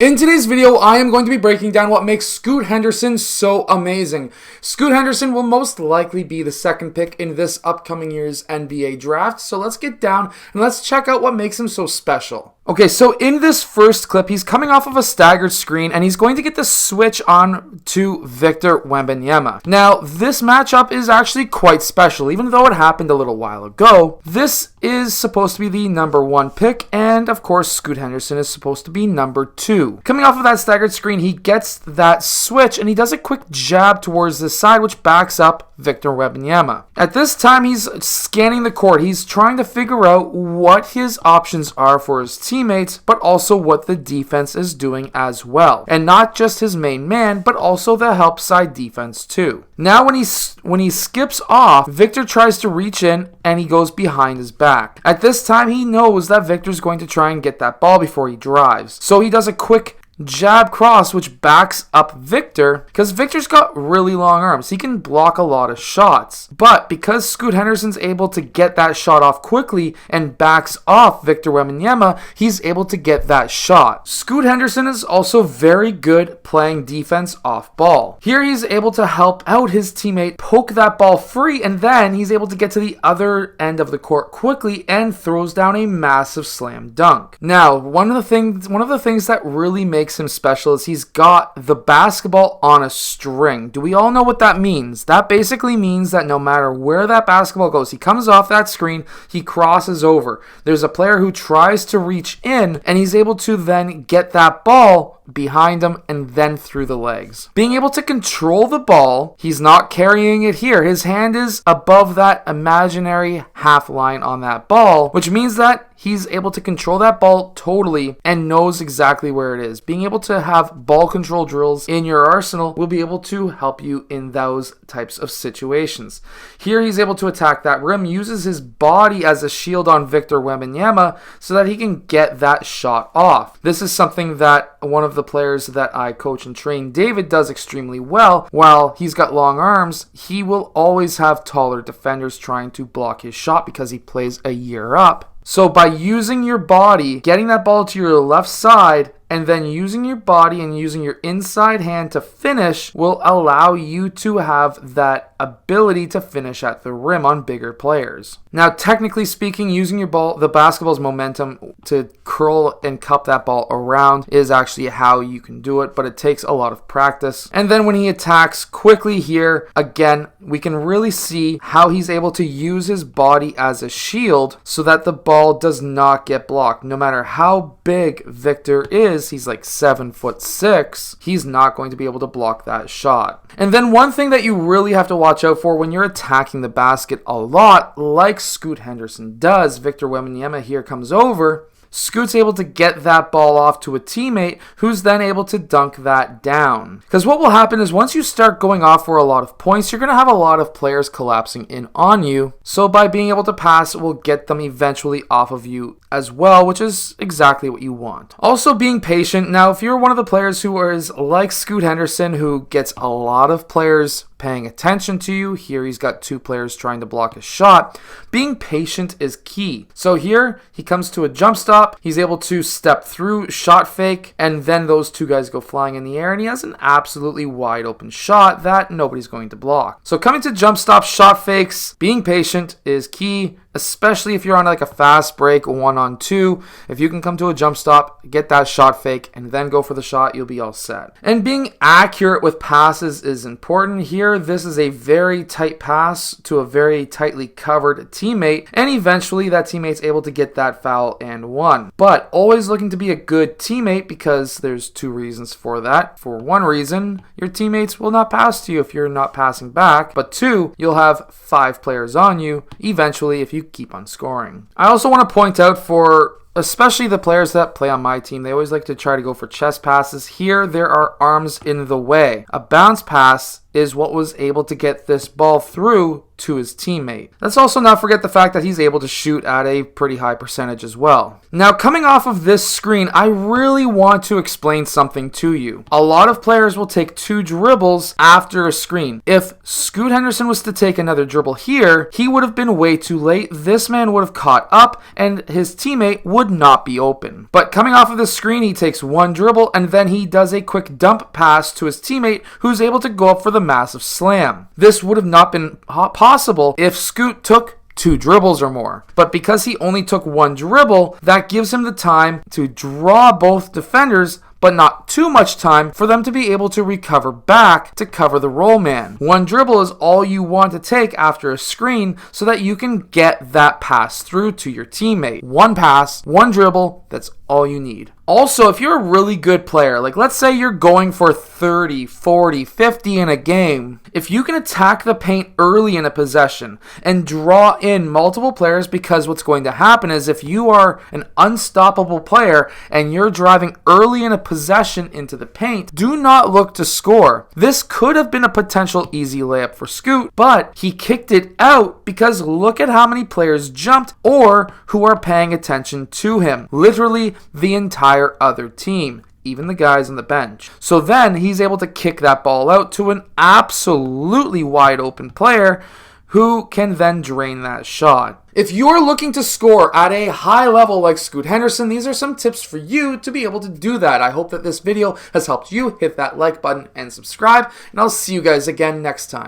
In today's video, I am going to be breaking down what makes Scoot Henderson so amazing. Scoot Henderson will most likely be the second pick in this upcoming year's NBA draft, so let's get down and let's check out what makes him so special. Okay, so in this first clip, he's coming off of a staggered screen, and he's going to get the switch on to Victor Wembanyama. Now, this matchup is actually quite special, even though it happened a little while ago. This is supposed to be the number 1 pick, and of course, Scoot Henderson is supposed to be number 2. Coming off of that staggered screen, he gets that switch, and he does a quick jab towards the side, which backs up Victor Wembanyama. At this time, he's scanning the court. He's trying to figure out what his options are for his teammates, but also what the defense is doing as well. And not just his main man, but also the help side defense too. Now when he skips off, Victor tries to reach in and he goes behind his back. At this time, he knows that Victor's going to try and get that ball before he drives. So he does a quick jab cross, which backs up Victor, because Victor's got really long arms. He can block a lot of shots. But because Scoot Henderson's able to get that shot off quickly and backs off Victor Wembanyama, he's able to get that shot. Scoot Henderson is also very good playing defense off ball. Here he's able to help out his teammate poke that ball free, and then he's able to get to the other end of the court quickly and throws down a massive slam dunk. Now, one of the things that really makes him special is he's got the basketball on a string. Do we all know what that means? That basically means that no matter where that basketball goes, he comes off that screen, he crosses over. There's a player who tries to reach in, and he's able to then get that ball behind him and then through the legs. Being able to control the ball, he's not carrying it here. His hand is above that imaginary half line on that ball, which means that he's able to control that ball totally and knows exactly where it is. Being able to have ball control drills in your arsenal will be able to help you in those types of situations. Here he's able to attack that rim, uses his body as a shield on Victor Wembanyama so that he can get that shot off. This is something that one of the players that I coach and train, David, does extremely well. While he's got long arms, he will always have taller defenders trying to block his shot because he plays a year up. So by using your body, getting that ball to your left side, and then using your body and using your inside hand to finish will allow you to have that ability to finish at the rim on bigger players. Now, technically speaking, using the basketball's momentum to curl and cup that ball around is actually how you can do it, but it takes a lot of practice. And then when he attacks quickly here, again, we can really see how he's able to use his body as a shield so that the ball does not get blocked. No matter how big Victor is, he's like 7'6", he's not going to be able to block that shot. And then one thing that you really have to watch out for when you're attacking the basket a lot, like Scoot Henderson does, Victor Wembanyama here comes over, Scoot's able to get that ball off to a teammate who's then able to dunk that down. Because what will happen is once you start going off for a lot of points, you're going to have a lot of players collapsing in on you. So by being able to pass, it will get them eventually off of you as well, which is exactly what you want. Also being patient. Now, if you're one of the players who is like Scoot Henderson, who gets a lot of players paying attention to you, here he's got 2 players trying to block a shot, being patient is key. So here he comes to a jump stop, he's able to step through, shot fake, and then those 2 guys go flying in the air, and he has an absolutely wide open shot that nobody's going to block. So coming to jump stop, shot fakes, being patient is key, especially if you're on like a fast break 1-on-2. If you can come to a jump stop, get that shot fake, and then go for the shot, you'll be all set. And being accurate with passes is important. Here, this is a very tight pass to a very tightly covered teammate, and eventually that teammate's able to get that foul and one. But always looking to be a good teammate, because there's 2 reasons for that. For one reason, your teammates will not pass to you if you're not passing back, but 2, you'll have 5 players on you eventually if you keep on scoring. I also want to point out for especially the players that play on my team, they always like to try to go for chest passes. Here, there are arms in the way. A bounce pass is what was able to get this ball through to his teammate. Let's also not forget the fact that he's able to shoot at a pretty high percentage as well. Now, coming off of this screen, I really want to explain something to you. A lot of players will take 2 dribbles after a screen. If Scoot Henderson was to take another dribble here, he would have been way too late. This man would have caught up and his teammate would not be open. But coming off of the screen, he takes 1 dribble and then he does a quick dump pass to his teammate who's able to go up for the massive slam. This would have not been possible if Scoot took 2 dribbles or more. But because he only took 1 dribble, that gives him the time to draw both defenders, but not too much time for them to be able to recover back to cover the roll man. 1 dribble is all you want to take after a screen so that you can get that pass through to your teammate. 1 pass, 1 dribble, that's all you need. Also, if you're a really good player, like let's say you're going for 30, 40, 50 in a game, if you can attack the paint early in a possession and draw in multiple players, because what's going to happen is if you are an unstoppable player and you're driving early in a possession into the paint, do not look to score. This could have been a potential easy layup for Scoot, but he kicked it out because look at how many players jumped or who are paying attention to him. Literally the entire other team, even the guys on the bench. So then he's able to kick that ball out to an absolutely wide open player who can then drain that shot. If you're looking to score at a high level like Scoot Henderson, these are some tips for you to be able to do that. I hope that this video has helped you. Hit that like button and subscribe, and I'll see you guys again next time.